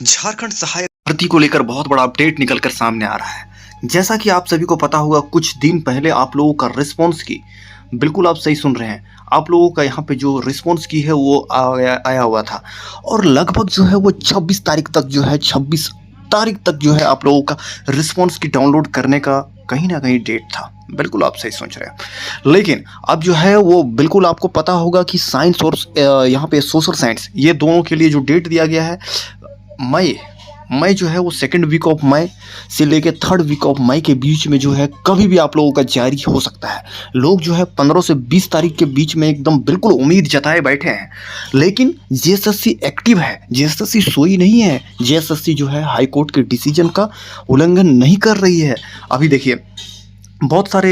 झारखंड सहायक भर्ती को लेकर बहुत बड़ा अपडेट निकलकर सामने आ रहा है। जैसा कि आप सभी को पता होगा, कुछ दिन पहले आप लोगों का रिस्पॉन्स की, बिल्कुल आप सही सुन रहे हैं, आप लोगों का यहाँ पे जो रिस्पॉन्स की है वो आया हुआ था। और लगभग जो है वो 26 तारीख तक जो है 26 तारीख तक जो है आप लोगों का रिस्पॉन्स की डाउनलोड करने का कहीं ना कहीं डेट था। बिल्कुल आप सही सोच रहे हैं। लेकिन अब जो है वो बिल्कुल आपको पता होगा कि साइंस और यहाँ पे सोशल साइंस, ये दोनों के लिए जो डेट दिया गया है, मई मई जो है वो सेकंड वीक ऑफ मई से लेके थर्ड वीक ऑफ मई के बीच में जो है कभी भी आप लोगों का जारी हो सकता है। लोग जो है 15 से 20 तारीख के बीच में एकदम बिल्कुल उम्मीद जताए बैठे हैं। लेकिन जेएसएससी एक्टिव है, जेएसएससी सोई नहीं है। जेएसएससी जो है हाई कोर्ट के डिसीजन का उल्लंघन नहीं कर रही है। अभी देखिए, बहुत सारे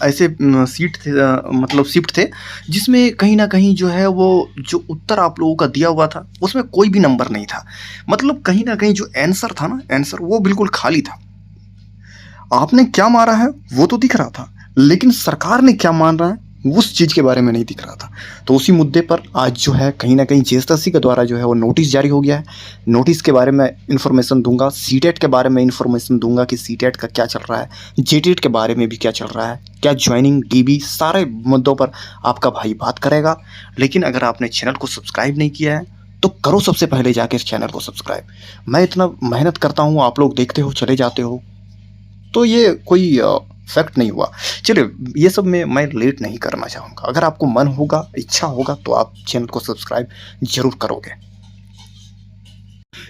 ऐसे सीट थे, मतलब शिफ्ट थे, जिसमें कहीं न कहीं जो है वो जो उत्तर आप लोगों का दिया हुआ था, उसमें कोई भी नंबर नहीं था। मतलब कहीं न कहीं जो आंसर था ना, आंसर वो बिल्कुल खाली था। आपने क्या मारा है वो तो दिख रहा था, लेकिन सरकार ने क्या मान रहा है उस चीज़ के बारे में नहीं दिख रहा था। तो उसी मुद्दे पर आज जो है कहीं न कहीं जेएसएससी के द्वारा जो है वो नोटिस जारी हो गया है। नोटिस के बारे में इन्फॉर्मेशन दूँगा, सीटेट के बारे में इन्फॉर्मेशन दूँगा कि सीटेट का क्या चल रहा है, जेटेट के बारे में भी क्या चल रहा है, क्या जॉइनिंग, डीबी, सारे मुद्दों पर आपका भाई बात करेगा। लेकिन अगर आपने चैनल को सब्सक्राइब नहीं किया है, तो करो सबसे पहले जाके इस चैनल को सब्सक्राइब। मैं इतना मेहनत करता हूँ, आप लोग देखते हो, चले जाते हो, तो ये कोई फैक्ट नहीं हुआ। चलिए, ये सब में मैं लेट नहीं करना चाहूँगा। अगर आपको मन होगा, इच्छा होगा, तो आप चैनल को सब्सक्राइब ज़रूर करोगे।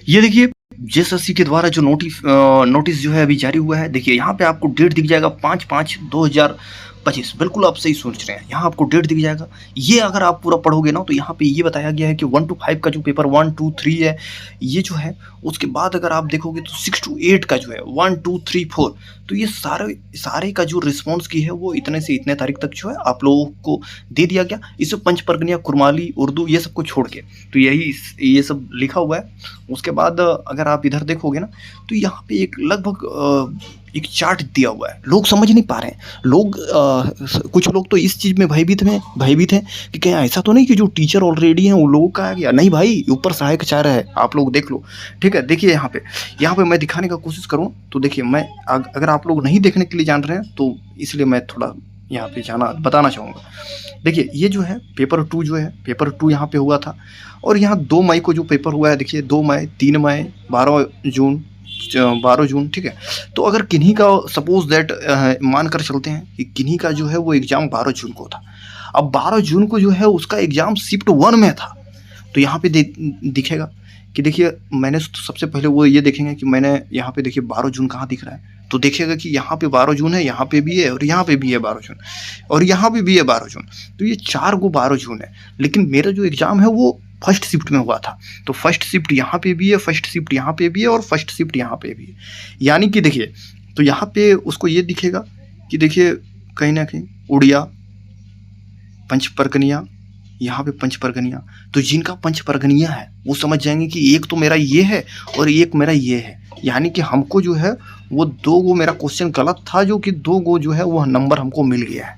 ये देखिए, जेएसएससी के द्वारा जो नोटिस जो है अभी जारी हुआ है। देखिए यहाँ पे आपको डेट दिख जाएगा 5/5/2025। बिल्कुल आप सही सोच रहे हैं, यहाँ आपको डेट दिख जाएगा। ये अगर आप पूरा पढ़ोगे ना, तो यहाँ पे ये बताया गया है कि 1 to 5 का जो पेपर 1 2 3 है, ये जो है, उसके बाद अगर आप देखोगे तो 6 to 8 का जो है 1 2 3 4, तो ये सारे सारे का जो रिस्पॉन्स की है वो इतने से इतने तारीख तक जो है आप लोगों को दे दिया गया। इसे पंच परगनिया, कुरमाली, उर्दू, ये सब को छोड़ के, तो यही ये सब लिखा हुआ है। उसके बाद अगर आप इधर देखोगे ना, तो यहाँ पे एक लगभग एक चार्ट दिया हुआ है। लोग समझ नहीं पा रहे हैं। लोग कुछ लोग तो इस चीज़ में भयभीत हैं कि क्या ऐसा तो नहीं कि जो टीचर ऑलरेडी हैं उन लोगों का आ गया। नहीं भाई, ऊपर सहायक आचार्य है, आप लोग देख लो। ठीक है, देखिए यहाँ पे मैं दिखाने का कोशिश करूँ तो देखिए, मैं अगर आप लोग नहीं देखने के लिए जान रहे हैं, तो इसलिए मैं थोड़ा यहाँ पे बताना चाहूँगा। देखिए, ये जो है पेपर 2 जो है, पेपर 2 यहाँ पे हुआ था। और यहाँ 2 मई को जो पेपर हुआ है, देखिए 2 मई, 3 मई, 12 जून, 12 जून, ठीक है। तो अगर किन्हीं का सपोज दैट मान कर चलते हैं कि किन्हीं का जो है वो एग्ज़ाम 12 जून को था। अब 12 जून को जो है उसका एग्ज़ाम शिफ्ट 1 में था। तो यहाँ पे दिखेगा कि देखिए, मैंने सबसे पहले वो ये देखेंगे कि मैंने यहाँ पे देखिए 12 जून कहाँ दिख रहा है। तो देखिएगा कि यहाँ पे 12 जून है, यहाँ पे भी है, और यहाँ पे भी है 12 जून, और यहाँ पे भी है 12 जून। तो ये 4 गो 12 जून है। लेकिन मेरा जो एग्ज़ाम है वो फर्स्ट शिफ्ट में हुआ था। तो फर्स्ट शिफ्ट यहाँ पे भी है, फर्स्ट शिफ्ट यहाँ पे भी है, और फर्स्ट शिफ्ट यहाँ पे भी है। यानी कि देखिए, तो यहाँ पे उसको ये दिखेगा कि देखिए, कहीं ना कहीं उड़िया, पंच परगनिया, यहाँ पे पंच परगनिया। तो जिनका पंच परगनिया है वो समझ जाएंगे कि एक तो मेरा ये है और एक मेरा ये है। यानी कि हमको जो है वो 2 गो मेरा क्वेश्चन गलत था, जो कि 2 गो जो है वो नंबर हमको मिल गया है।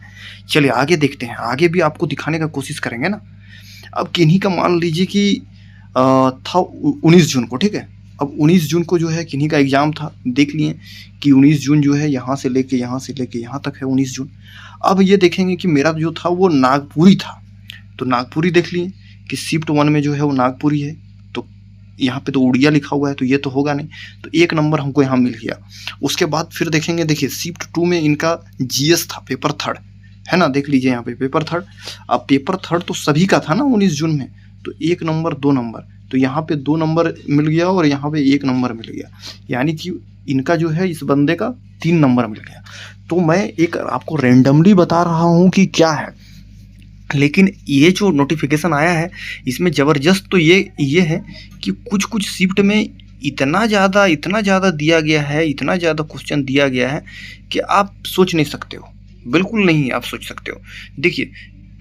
चलिए आगे देखते हैं, आगे भी आपको दिखाने का कोशिश करेंगे ना। अब किन्हीं का मान लीजिए कि था 19 जून को, ठीक है। अब 19 जून को जो है किन्हीं का एग्ज़ाम था, देख लिए कि 19 जून जो है यहाँ से लेके यहाँ तक है 19 जून। अब ये देखेंगे कि मेरा जो था वो नागपुरी था। तो नागपुरी देख लिए कि शिफ्ट 1 में जो है वो नागपुरी है। तो यहाँ पे तो उड़िया लिखा हुआ है, तो ये तो होगा नहीं। तो 1 नंबर हमको यहाँ मिल गया। उसके बाद फिर देखेंगे, देखिए शिफ्ट 2 में इनका जीएस था, पेपर 3 है ना, देख लीजिए यहाँ पे पेपर 3। अब पेपर 3 तो सभी का था ना 19 जून में। तो 1 नंबर, 2 नंबर, तो यहाँ पे 2 नंबर मिल गया और यहाँ पे 1 नंबर मिल गया। यानी कि इनका जो है, इस बंदे का 3 नंबर मिल गया। तो मैं एक आपको रेंडमली बता रहा हूँ कि क्या है। लेकिन ये जो नोटिफिकेशन आया है, इसमें ज़बरदस्त तो ये है कि कुछ शिफ्ट में इतना ज़्यादा दिया गया है, इतना ज़्यादा क्वेश्चन दिया गया है कि आप सोच नहीं सकते हो। बिल्कुल नहीं आप सोच सकते हो। देखिए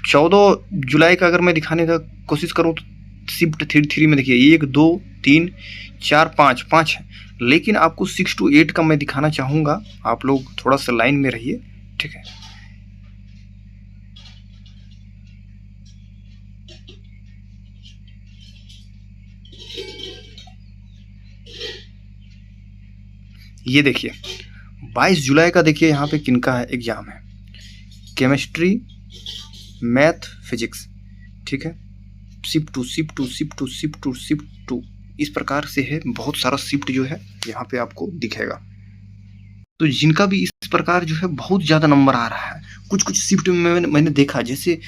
14 जुलाई का अगर मैं दिखाने का कोशिश करूँ, तो शिफ्ट 3 में देखिए 1 2 3 4 5 है। लेकिन आपको 6 to 8 का मैं दिखाना चाहूँगा। आप लोग थोड़ा सा लाइन में रहिए, ठीक है। ये देखिए 22 जुलाई का देखिए यहाँ पे किनका है एग्जाम है, केमिस्ट्री, मैथ, फिजिक्स, ठीक है। Shift two shift two shift two shift two shift two, इस प्रकार से है, बहुत सारा शिफ्ट जो है यहाँ पे आपको दिखेगा। तो जिनका भी इस प्रकार जो है बहुत ज़्यादा नंबर आ रहा है, कुछ कुछ शिफ्ट में मैंने देखा, जैसे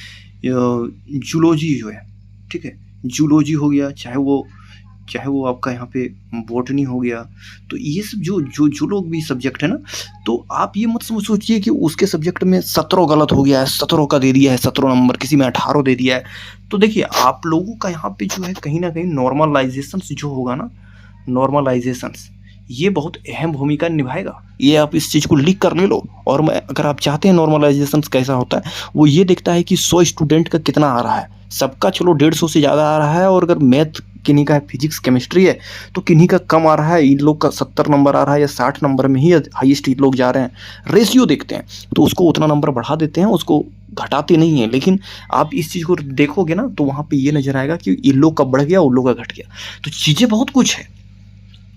जूलॉजी जो है, ठीक है, जूलॉजी हो गया, चाहे वो आपका यहाँ पे बॉटनी हो गया, तो ये सब जो लोग भी सब्जेक्ट है ना, तो आप ये मत सोचिए कि उसके सब्जेक्ट में 17 गलत हो गया है, 17 का दे दिया है 17 नंबर, किसी में 18 दे दिया है। तो देखिए आप लोगों का यहाँ पे जो है कहीं ना कहीं नॉर्मलाइजेशन जो होगा ना, नॉर्मलाइजेशन ये बहुत अहम भूमिका निभाएगा। ये आप इस चीज़ को लिख कर ले लो। और मैं, अगर आप चाहते हैं नॉर्मलाइजेशन कैसा होता है, वो ये देखता है कि 100 स्टूडेंट का कितना आ रहा है, सबका चलो 150 से ज़्यादा आ रहा है, और अगर मैथ किन्हीं का है, फिजिक्स केमिस्ट्री है, तो किन्हीं का कम आ रहा है, इन लोग का 70 नंबर आ रहा है या 60 नंबर में ही हाईएस्ट लोग जा रहे हैं, रेशियो देखते हैं, तो उसको उतना नंबर बढ़ा देते हैं, उसको घटाते नहीं है। लेकिन आप इस चीज़ को देखोगे ना, तो वहाँ पे ये नजर आएगा कि इन लोग का बढ़ गया, उन लोग का घट गया। तो चीज़ें बहुत कुछ है,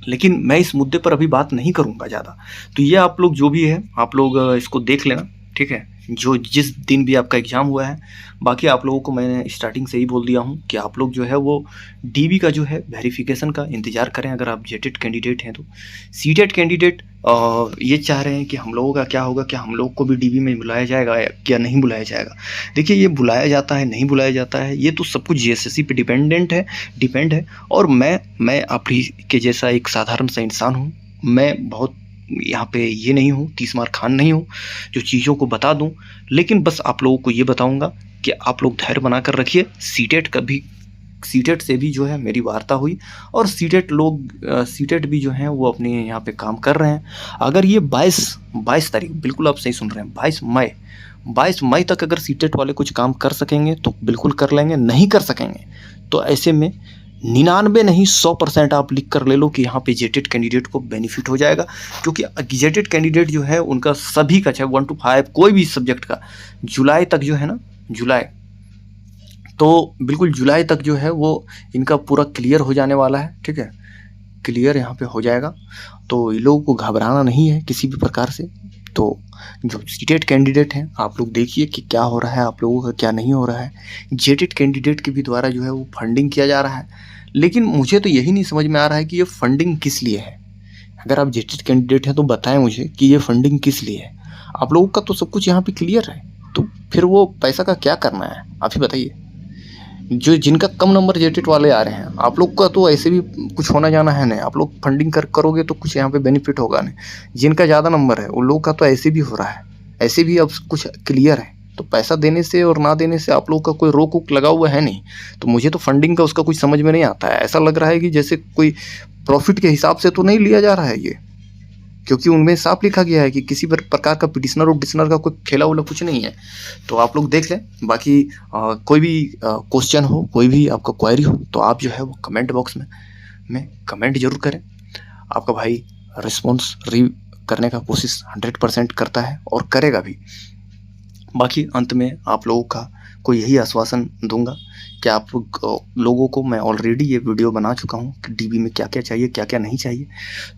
लेकिन मैं इस मुद्दे पर अभी बात नहीं करूँगा ज़्यादा। तो ये आप लोग जो भी है, आप लोग इसको देख लेना, ठीक है, जो जिस दिन भी आपका एग्ज़ाम हुआ है। बाकी आप लोगों को मैंने स्टार्टिंग से ही बोल दिया हूँ कि आप लोग जो है वो डीबी का जो है वेरिफिकेशन का इंतज़ार करें, अगर आप जेटेड कैंडिडेट हैं तो। सीटेड कैंडिडेट ये चाह रहे हैं कि हम लोगों का क्या होगा, क्या हम लोग को भी डीबी में बुलाया जाएगा या नहीं बुलाया जाएगा। देखिए ये बुलाया जाता है, नहीं बुलाया जाता है, ये तो सब कुछ जीएसएससी पे डिपेंड है। और मैं आप ही के जैसा एक साधारण सा इंसान हूँ, मैं बहुत यहाँ पे ये नहीं हूँ, 30 मार खान नहीं हूँ जो चीज़ों को बता दूँ। लेकिन बस आप लोगों को ये बताऊँगा कि आप लोग धैर्य बना कर रखिए। सीटेट से भी जो है मेरी वार्ता हुई, और सीटेट भी जो हैं वो अपने यहाँ पे काम कर रहे हैं। अगर ये 22 तारीख, बिल्कुल आप सही सुन रहे हैं, 22 मई तक अगर सीटेट वाले कुछ काम कर सकेंगे तो बिल्कुल कर लेंगे, नहीं कर सकेंगे तो ऐसे में 99 नहीं 100% आप लिख कर ले लो कि यहाँ पे जेटेड कैंडिडेट को बेनिफिट हो जाएगा। क्योंकि जेटेड कैंडिडेट जो है उनका सभी का, चाहे 1 to 5 कोई भी सब्जेक्ट का, जुलाई तक जो है ना, तो बिल्कुल जुलाई तक जो है वो इनका पूरा क्लियर हो जाने वाला है, ठीक है, क्लियर यहाँ पे हो जाएगा। तो इन लोगों को घबराना नहीं है किसी भी प्रकार से। तो जो सीटेड कैंडिडेट हैं, आप लोग देखिए कि क्या हो रहा है, आप लोगों का क्या नहीं हो रहा है। जेटेड कैंडिडेट के भी द्वारा जो है वो फंडिंग किया जा रहा है, लेकिन मुझे तो यही नहीं समझ में आ रहा है कि ये फंडिंग किस लिए है। अगर आप जेटेड कैंडिडेट हैं तो बताएं मुझे कि ये फंडिंग किस लिए है। आप लोगों का तो सब कुछ यहाँ पे क्लियर है, तो फिर वो पैसा का क्या करना है, आप ही बताइए। जो जिनका कम नंबर जेटेड वाले आ रहे हैं, आप लोग का तो ऐसे भी कुछ होना जाना है नहीं, आप लोग फंडिंग करोगे तो कुछ यहाँ पे बेनिफिट होगा नहीं। जिनका ज़्यादा नंबर है उन लोगों का तो ऐसे भी हो रहा है, ऐसे भी अब कुछ क्लियर है। तो पैसा देने से और ना देने से आप लोग का कोई रोक वोक लगा हुआ है नहीं। तो मुझे तो फंडिंग का उसका कुछ समझ में नहीं आता है। ऐसा लग रहा है कि जैसे कोई प्रॉफिट के हिसाब से तो नहीं लिया जा रहा है ये, क्योंकि उनमें साफ लिखा गया है कि किसी प्रकार का पिटिशनर का कोई खेला उला कुछ नहीं है। तो आप लोग देख लें। बाकी कोई भी क्वेश्चन हो, कोई भी आपका क्वेरी हो, तो आप जो है वो कमेंट बॉक्स में कमेंट जरूर करें। आपका भाई रिस्पॉन्स करने का कोशिश 100% करता है और करेगा भी। बाकी अंत में आप लोगों का को यही आश्वासन दूंगा कि आप लोगों को मैं ऑलरेडी ये वीडियो बना चुका हूँ कि डीबी में क्या क्या चाहिए, क्या क्या नहीं चाहिए।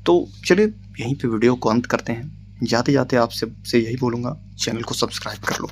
तो चलिए यहीं पे वीडियो को अंत करते हैं। जाते जाते आपसे यही बोलूँगा, चैनल को सब्सक्राइब कर लो।